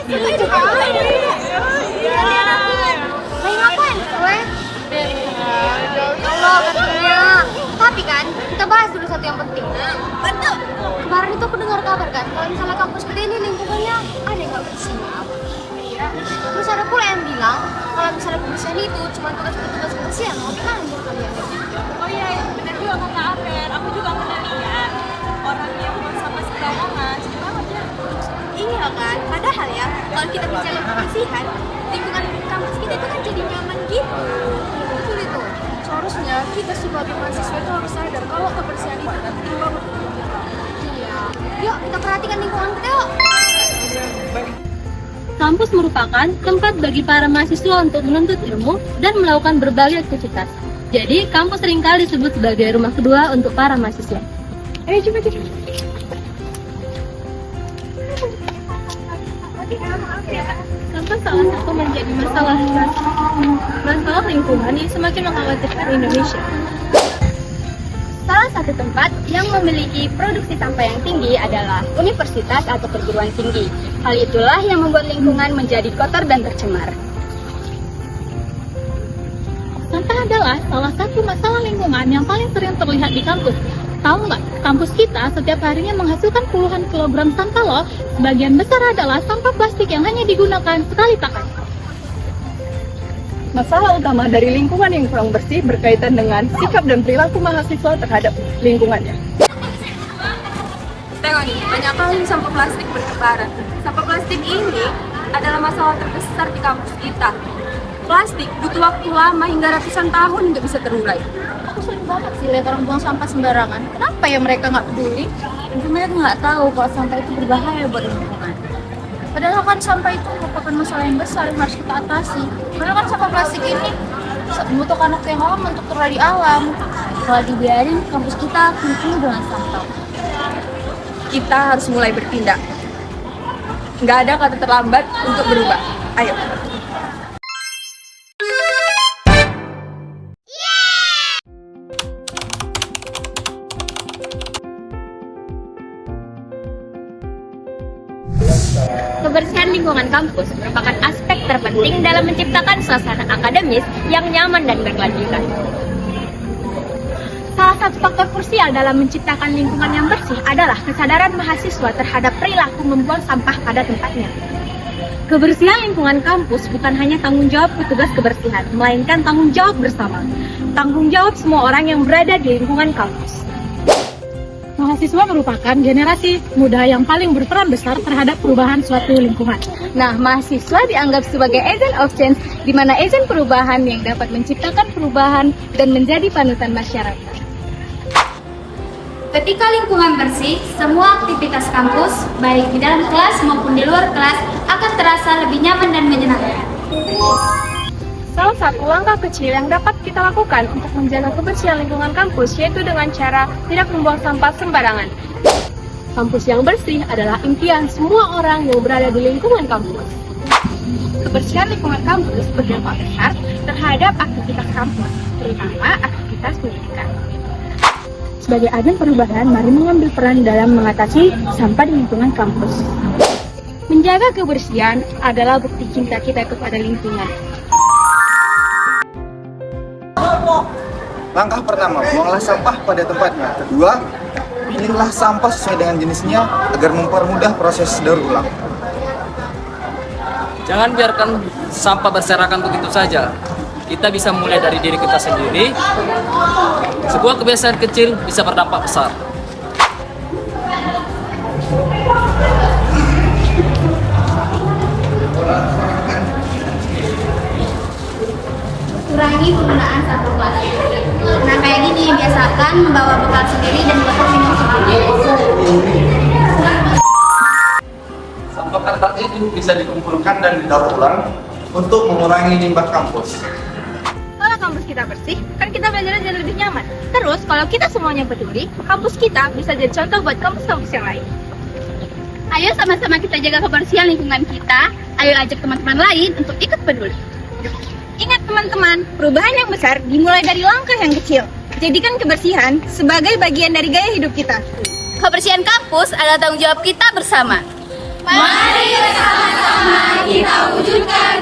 Setuju kali. Lagi ngapain, gue? Allah katanya. Tapi kan, kita bahas dulu satu yang penting. Betul. Kemarin itu aku dengar kabar kan, kalau misalnya kampus kita ini lingkungannya ada yang nggak bersih. Terus ada pula yang bilang, kalau misalnya kebersihan itu cuma tugas-tugas kebersihan, mau gimana menurut kalian? Oh iya, benar juga kata Afer. Aku juga pernah lihat orang yang buang sampah sembarangan. Sembarangan aja. Iya kan, padahal ya, kalau kita bicara kebersihan, lingkungan kampus kita itu kan jadi nyaman gitu. Betul itu. Seharusnya kita sebagai mahasiswa itu harus sadar kalau kebersihan itu penting banget untuk kita. Iya. Yuk, kita perhatikan lingkungan kita yuk. Kampus merupakan tempat bagi para mahasiswa untuk menuntut ilmu dan melakukan berbagai aktivitas. Jadi, kampus seringkali disebut sebagai rumah kedua untuk para mahasiswa. Ayo coba. Sampah salah satu menjadi masalah lingkungan yang semakin mengkhawatirkan Indonesia. Salah satu tempat yang memiliki produksi sampah yang tinggi adalah universitas atau perguruan tinggi. Hal itulah yang membuat lingkungan menjadi kotor dan tercemar. Sampah adalah salah satu masalah lingkungan yang paling sering terlihat di kampus. Tahu nggak, kampus kita setiap harinya menghasilkan puluhan kilogram sampah loh. Sebagian besar adalah sampah plastik yang hanya digunakan sekali pakai. Masalah utama dari lingkungan yang kurang bersih berkaitan dengan sikap dan perilaku mahasiswa terhadap lingkungannya. Tengok nih, banyak kali sampah plastik bertebaran. Sampah plastik ini adalah masalah terbesar di kampus kita. Plastik butuh waktu lama hingga ratusan tahun untuk bisa terurai. Aku sering banget sih lihat orang buang sampah sembarangan. Kenapa ya mereka nggak peduli? Mungkin mereka nggak tahu kalau sampah itu berbahaya buat lingkungan. Padahal kan sampah itu merupakan masalah yang besar yang harus kita atasi. Padahal kan sampah plastik ini membutuhkan waktu yang lama untuk terurai di alam. Kalau dibiarin, kampus kita penuh dengan sampah. Kita harus mulai bertindak. Nggak ada kata terlambat untuk berubah. Ayo. Kebersihan lingkungan kampus merupakan aspek terpenting dalam menciptakan suasana akademis yang nyaman dan berkelanjutan. Salah satu faktor krusial dalam menciptakan lingkungan yang bersih adalah kesadaran mahasiswa terhadap perilaku membuang sampah pada tempatnya. Kebersihan lingkungan kampus bukan hanya tanggung jawab petugas kebersihan, melainkan tanggung jawab bersama. Tanggung jawab semua orang yang berada di lingkungan kampus. Mahasiswa merupakan generasi muda yang paling berperan besar terhadap perubahan suatu lingkungan. Nah, mahasiswa dianggap sebagai agent of change, di mana agent perubahan yang dapat menciptakan perubahan dan menjadi panutan masyarakat. Ketika lingkungan bersih, semua aktivitas kampus, baik di dalam kelas maupun di luar kelas, akan terasa lebih nyaman dan menyenangkan. Salah satu langkah kecil yang dapat kita lakukan untuk menjaga kebersihan lingkungan kampus yaitu dengan cara tidak membuang sampah sembarangan. Kampus yang bersih adalah impian semua orang yang berada di lingkungan kampus. Kebersihan lingkungan kampus berdampak besar terhadap aktivitas kampus, terutama aktivitas pendidikan. Sebagai agen perubahan, mari mengambil peran dalam mengatasi sampah di lingkungan kampus. Menjaga kebersihan adalah bukti cinta kita kepada lingkungan. Langkah pertama, buanglah sampah pada tempatnya. Kedua, pilihlah sampah sesuai dengan jenisnya agar mempermudah proses daur ulang. Jangan biarkan sampah berserakan begitu saja. Kita bisa mulai dari diri kita sendiri. Sebuah kebiasaan kecil bisa berdampak besar. Kurangi penggunaan sampah plastik. Nah, kayak gini, biasakan membawa bekal sendiri dan botol minum sendiri. Sampah kertas itu bisa dikumpulkan dan didaur ulang untuk mengurangi limbah kampus. Kalau kampus kita bersih, kan kita belajar jadi lebih nyaman. Terus, kalau kita semuanya peduli, kampus kita bisa jadi contoh buat kampus-kampus yang lain. Ayo sama-sama kita jaga kebersihan lingkungan kita. Ayo ajak teman-teman lain untuk ikut peduli. Ingat teman-teman, perubahan yang besar dimulai dari langkah yang kecil. Jadikan kebersihan sebagai bagian dari gaya hidup kita. Kebersihan kampus adalah tanggung jawab kita bersama. Mari bersama-sama kita wujudkan